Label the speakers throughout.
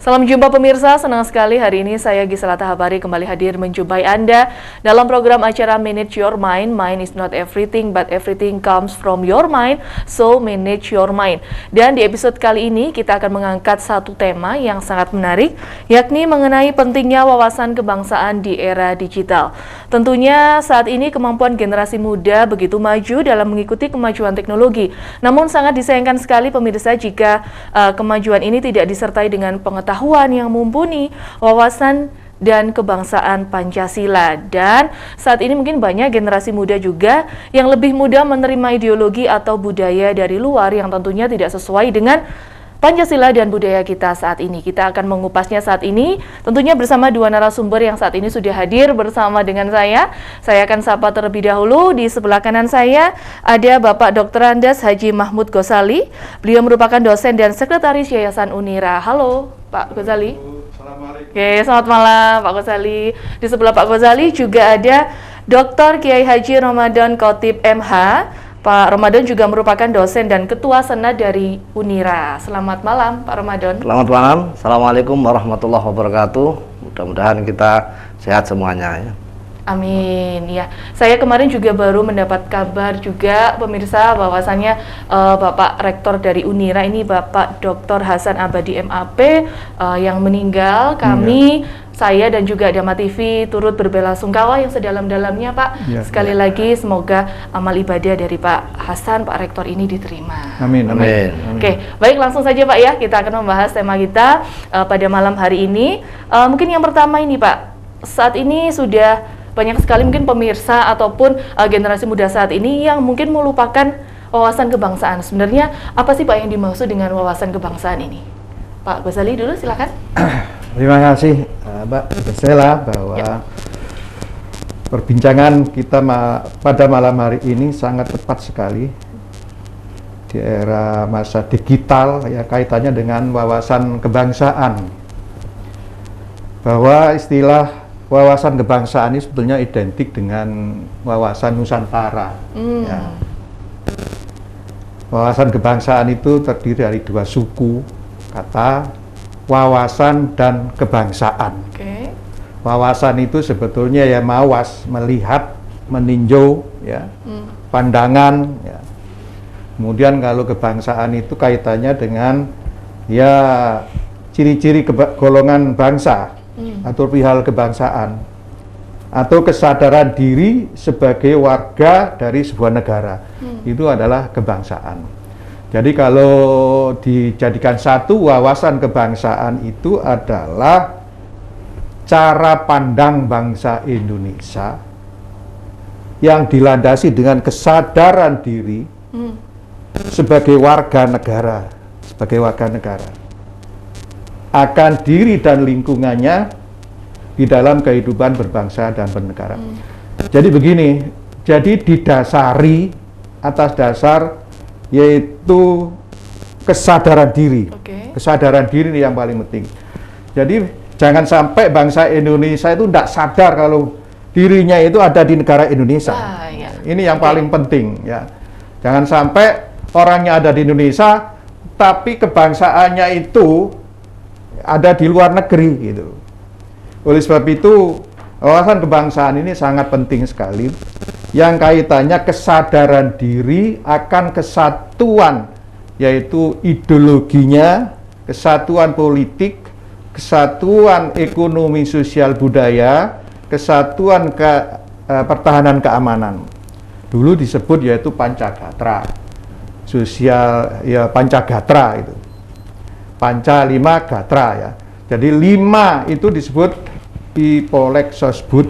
Speaker 1: Salam jumpa pemirsa, senang sekali hari ini saya Gisela Tahabari kembali hadir menjumpai Anda dalam program acara Manage Your Mind. Mind is not everything, but everything comes from your mind, so manage your mind. Dan di episode kali ini kita akan mengangkat satu tema yang sangat menarik, yakni mengenai pentingnya wawasan kebangsaan di era digital. Tentunya saat ini kemampuan generasi muda begitu maju dalam mengikuti kemajuan teknologi. Namun sangat disayangkan sekali pemirsa jika kemajuan ini tidak disertai dengan pengetahuan yang mumpuni, wawasan dan kebangsaan Pancasila. Dan saat ini mungkin banyak generasi muda juga yang lebih mudah menerima ideologi atau budaya dari luar yang tentunya tidak sesuai dengan Pancasila dan budaya kita saat ini. Kita akan mengupasnya saat ini, tentunya bersama dua narasumber yang saat ini sudah hadir bersama dengan saya. Saya akan sapa terlebih dahulu. Di sebelah kanan saya ada Bapak Dr. Andes Haji Mahmud Ghazali. Beliau merupakan dosen dan sekretaris Yayasan Unira. Halo Pak Ghazali.
Speaker 2: Assalamualaikum.
Speaker 1: Oke, selamat malam Pak Ghazali. Di sebelah Pak Ghazali juga ada Dr. Kiai Haji Ramadan Khotib MH. Pak Ramadan juga merupakan dosen dan ketua senat dari Unira. Selamat malam Pak Ramadan.
Speaker 2: Selamat malam. Assalamualaikum warahmatullahi wabarakatuh. Mudah-mudahan kita sehat semuanya ya.
Speaker 1: Amin. Ya, saya kemarin juga baru mendapat kabar juga pemirsa bahwasannya Bapak Rektor dari Unira ini Bapak Dr. Hasan Abadi MAP yang meninggal. Kami saya dan juga Dama TV turut berbelasungkawa yang sedalam-dalamnya Pak. Sekali lagi semoga amal ibadah dari Pak Hasan, Pak Rektor ini diterima.
Speaker 2: Amin. Amin.
Speaker 1: Oke, baik langsung saja Pak ya, kita akan membahas tema kita pada malam hari ini. Mungkin yang pertama ini Pak, saat ini sudah banyak sekali mungkin pemirsa ataupun generasi muda saat ini yang mungkin melupakan wawasan kebangsaan. Sebenarnya apa sih Pak yang dimaksud dengan wawasan kebangsaan ini? Pak Ghazali dulu silakan.
Speaker 3: Terima kasih Mbak Gisela bahwa perbincangan kita pada malam hari ini sangat tepat sekali di era masa digital ya, kaitannya dengan wawasan kebangsaan. Bahwa istilah wawasan kebangsaan ini sebetulnya identik dengan wawasan Nusantara. Ya. Wawasan kebangsaan itu terdiri dari dua suku kata, wawasan dan kebangsaan. Wawasan itu sebetulnya ya mawas, melihat, meninjau, ya, pandangan. Ya. Kemudian kalau kebangsaan itu kaitannya dengan ya ciri-ciri golongan bangsa. Atau perihal kebangsaan atau kesadaran diri sebagai warga dari sebuah negara, itu adalah kebangsaan. Jadi kalau dijadikan satu, wawasan kebangsaan itu adalah cara pandang bangsa Indonesia yang dilandasi dengan kesadaran diri sebagai warga negara, akan diri dan lingkungannya di dalam kehidupan berbangsa dan bernegara. Jadi begini, jadi didasari atas dasar yaitu kesadaran diri. Kesadaran diri ini yang paling penting. Jadi jangan sampai bangsa Indonesia itu tidak sadar kalau dirinya itu ada di negara Indonesia. Ini yang paling penting ya. Jangan sampai orangnya ada di Indonesia tapi kebangsaannya itu ada di luar negeri gitu. Oleh sebab itu wawasan kebangsaan ini sangat penting sekali yang kaitannya kesadaran diri akan kesatuan, yaitu ideologinya, kesatuan politik, kesatuan ekonomi sosial budaya, kesatuan pertahanan keamanan. Dulu disebut yaitu Pancagatra. Sosial ya Pancagatra itu. Panca 5 gatra ya. Jadi 5 itu disebut Ipolek Sosbud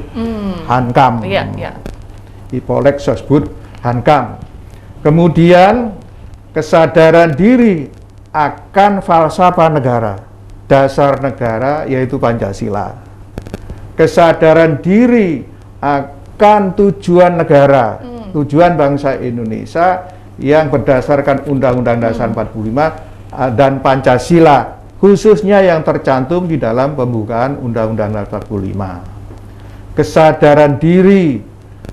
Speaker 3: Hankam. Ipolek Sosbud Hankam. Kemudian kesadaran diri akan falsafah negara, dasar negara yaitu Pancasila. Kesadaran diri akan tujuan negara, tujuan bangsa Indonesia yang berdasarkan Undang-Undang Dasar 45 dan Pancasila, khususnya yang tercantum di dalam pembukaan Undang-Undang 45. Kesadaran diri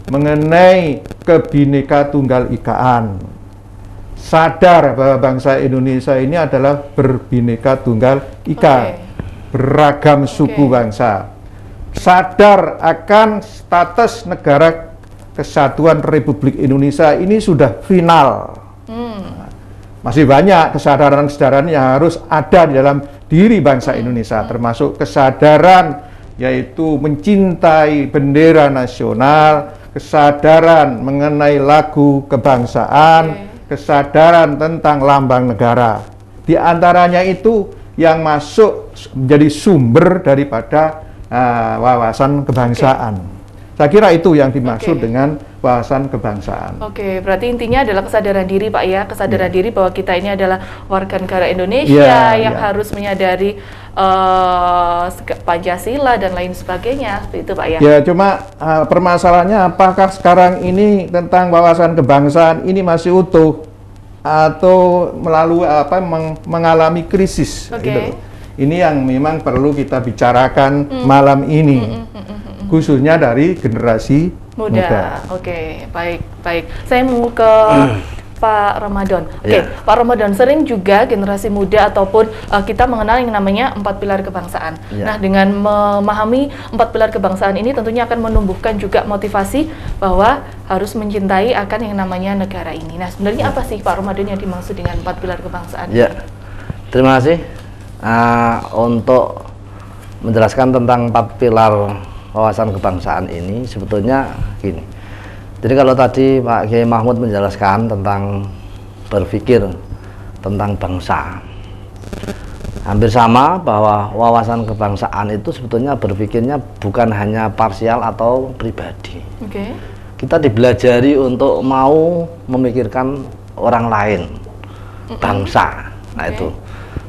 Speaker 3: mengenai Kebhinneka Tunggal Ikaan, sadar bahwa bangsa Indonesia ini adalah berbineka tunggal ika. beragam suku bangsa, sadar akan status negara kesatuan Republik Indonesia ini sudah final. Masih banyak kesadaran-kesadaran yang harus ada di dalam diri bangsa Indonesia, termasuk kesadaran yaitu mencintai bendera nasional, kesadaran mengenai lagu kebangsaan, kesadaran tentang lambang negara. Di antaranya itu yang masuk menjadi sumber daripada wawasan kebangsaan. Saya kira itu yang dimaksud dengan wawasan kebangsaan.
Speaker 1: Oke, berarti intinya adalah kesadaran diri, Pak ya, kesadaran diri bahwa kita ini adalah warga negara Indonesia yang harus menyadari Pancasila dan lain sebagainya, seperti itu, Pak ya.
Speaker 3: Ya, cuma permasalahannya apakah sekarang ini tentang wawasan kebangsaan ini masih utuh atau melalui mengalami krisis. Gitu. Ini yang memang perlu kita bicarakan malam ini. Khususnya dari generasi muda.
Speaker 1: Oke, baik. Saya mau ke Pak Ramadan. Pak Ramadan, sering juga generasi muda ataupun kita mengenal yang namanya 4 pilar kebangsaan. Nah, dengan memahami 4 pilar kebangsaan ini tentunya akan menumbuhkan juga motivasi bahwa harus mencintai akan yang namanya negara ini. Nah, sebenarnya apa sih Pak Ramadan yang dimaksud dengan 4 pilar kebangsaan?
Speaker 2: Ya, terima kasih untuk menjelaskan tentang 4 pilar wawasan kebangsaan ini. Sebetulnya gini, jadi kalau tadi Pak Kiai Mahmud menjelaskan tentang berpikir tentang bangsa, hampir sama bahwa wawasan kebangsaan itu sebetulnya berpikirnya bukan hanya parsial atau pribadi. Kita dibelajari untuk mau memikirkan orang lain, bangsa. Nah itu.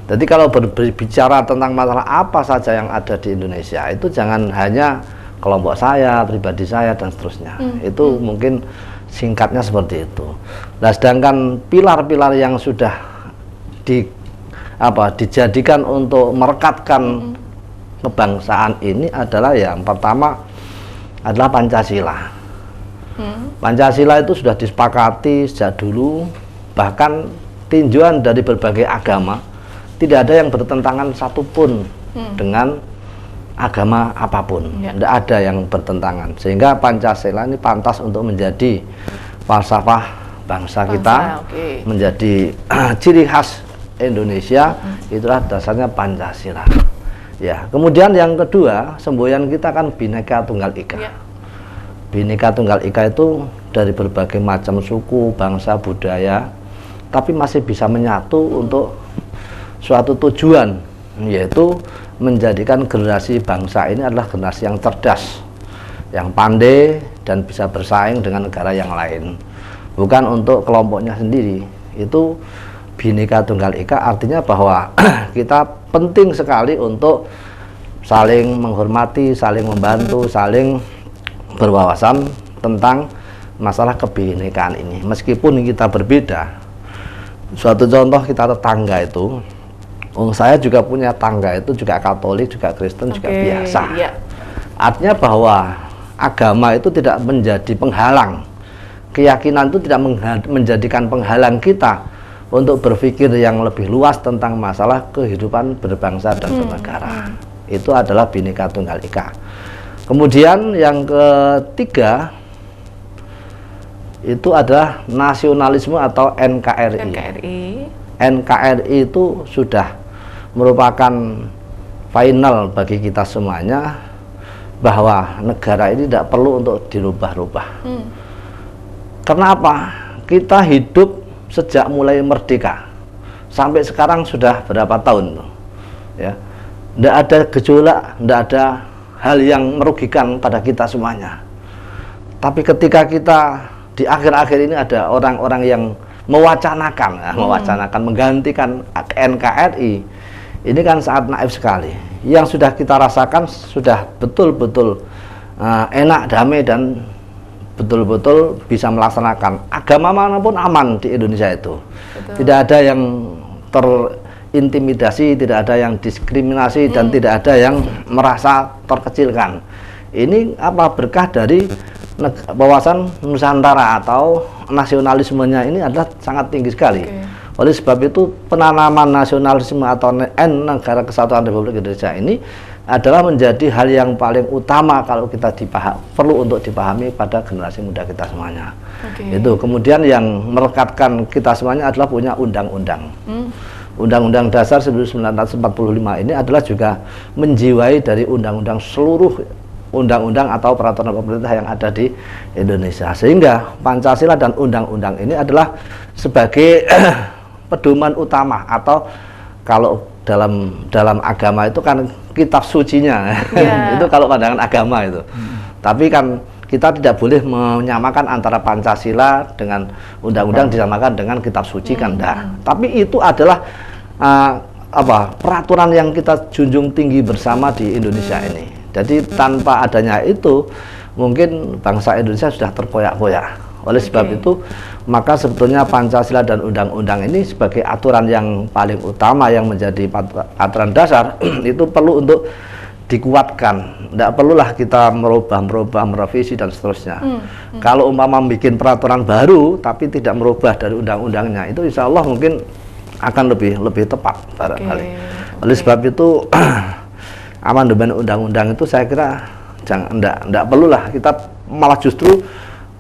Speaker 2: Jadi kalau berbicara tentang masalah apa saja yang ada di Indonesia, itu jangan hanya kelompok saya, pribadi saya, dan seterusnya. Itu mungkin singkatnya seperti itu. Nah, sedangkan pilar-pilar yang sudah dijadikan untuk merekatkan kebangsaan ini adalah yang pertama adalah Pancasila. Pancasila itu sudah disepakati sejak dulu, bahkan tinjauan dari berbagai agama. Tidak ada yang bertentangan satupun dengan agama apapun. Tidak ada yang bertentangan. Sehingga Pancasila ini pantas untuk menjadi falsafah bangsa kita, menjadi ciri khas Indonesia. Itulah dasarnya Pancasila. Ya, kemudian yang kedua, semboyan kita kan Bhinneka Tunggal Ika. Bhinneka Tunggal Ika itu dari berbagai macam suku, bangsa, budaya, tapi masih bisa menyatu untuk suatu tujuan, yaitu menjadikan generasi bangsa ini adalah generasi yang cerdas, yang pandai dan bisa bersaing dengan negara yang lain, bukan untuk kelompoknya sendiri. Itu Bhinneka Tunggal Ika artinya bahwa kita penting sekali untuk saling menghormati, saling membantu, saling berwawasan tentang masalah kebinekaan ini, meskipun kita berbeda. Suatu contoh, kita tetangga itu, saya juga punya tangga itu juga Katolik, juga Kristen, juga biasa. Artinya bahwa agama itu tidak menjadi penghalang, keyakinan itu tidak menjadikan penghalang kita untuk berpikir yang lebih luas tentang masalah kehidupan berbangsa dan bernegara. Itu adalah Bhinneka Tunggal Ika. Kemudian yang ketiga itu adalah nasionalisme atau NKRI. NKRI itu sudah merupakan final bagi kita semuanya, bahwa negara ini tidak perlu untuk dirubah-rubah. Karena apa? Kita hidup sejak mulai merdeka sampai sekarang sudah berapa tahun, ya. Tidak ada gejolak, tidak ada hal yang merugikan pada kita semuanya. Tapi ketika kita di akhir-akhir ini ada orang-orang yang mewacanakan, menggantikan NKRI. Ini kan sangat naif sekali. Yang sudah kita rasakan sudah betul-betul enak, damai, dan betul-betul bisa melaksanakan agama manapun aman di Indonesia itu. Tidak ada yang terintimidasi, tidak ada yang diskriminasi, dan tidak ada yang merasa terkecilkan. Ini berkah dari wawasan Nusantara atau nasionalismenya ini adalah sangat tinggi sekali. Oleh sebab itu penanaman nasionalisme atau Negara Kesatuan Republik Indonesia ini adalah menjadi hal yang paling utama kalau kita perlu untuk dipahami pada generasi muda kita semuanya. Itu kemudian yang merekatkan kita semuanya adalah punya undang-undang. Undang-Undang Dasar 1945 ini adalah juga menjiwai dari undang-undang seluruh undang-undang atau peraturan pemerintah yang ada di Indonesia, sehingga Pancasila dan undang-undang ini adalah sebagai pedoman utama, atau kalau dalam agama itu kan kitab sucinya. Itu kalau pandangan agama itu. Tapi kan kita tidak boleh menyamakan antara Pancasila dengan undang-undang disamakan dengan kitab suci, kan enggak. Tapi itu adalah peraturan yang kita junjung tinggi bersama di Indonesia ini. Jadi tanpa adanya itu mungkin bangsa Indonesia sudah terkoyak-koyak. Oleh sebab itu, maka sebetulnya Pancasila dan undang-undang ini sebagai aturan yang paling utama yang menjadi aturan dasar itu perlu untuk dikuatkan. Tidak perlulah kita merubah, merevisi dan seterusnya. Kalau umpama bikin peraturan baru tapi tidak merubah dari undang-undangnya, itu insya Allah mungkin akan lebih tepat barangkali. Oleh sebab itu amandemen undang-undang itu saya kira tidak perlulah kita malah justru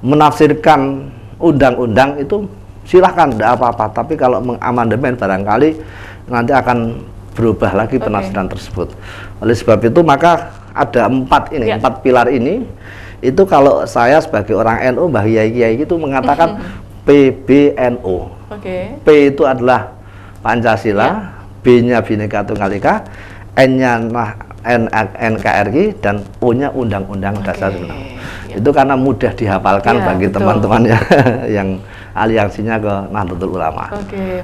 Speaker 2: menafsirkan undang-undang itu silahkan, tidak apa-apa. Tapi kalau mengamandemen barangkali nanti akan berubah lagi penafsiran tersebut. Oleh sebab itu maka ada empat pilar ini. Itu kalau saya sebagai orang NU, Mbah Kiai itu mengatakan PBNU. P itu adalah Pancasila, B-nya Bhinneka Tunggal Ika, N-nya NKRI, dan O-nya Undang-Undang Dasar 45. Itu karena mudah dihafalkan bagi teman-teman yang aliansinya ke Nahdlatul Ulama.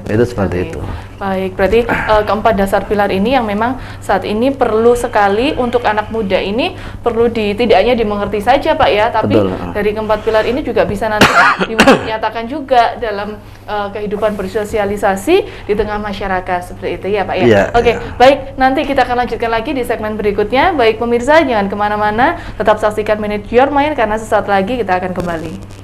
Speaker 2: Itu seperti itu.
Speaker 1: Baik, berarti keempat dasar pilar ini yang memang saat ini perlu sekali untuk anak muda ini perlu tidak hanya dimengerti saja Pak ya, tapi dari keempat pilar ini juga bisa nanti dinyatakan juga dalam kehidupan bersosialisasi di tengah masyarakat, seperti itu ya Pak ya. Baik, nanti kita akan lanjutkan lagi di segmen berikutnya. Baik pemirsa, jangan kemana-mana, tetap saksikan Manage Your Mind karena sesaat lagi kita akan kembali.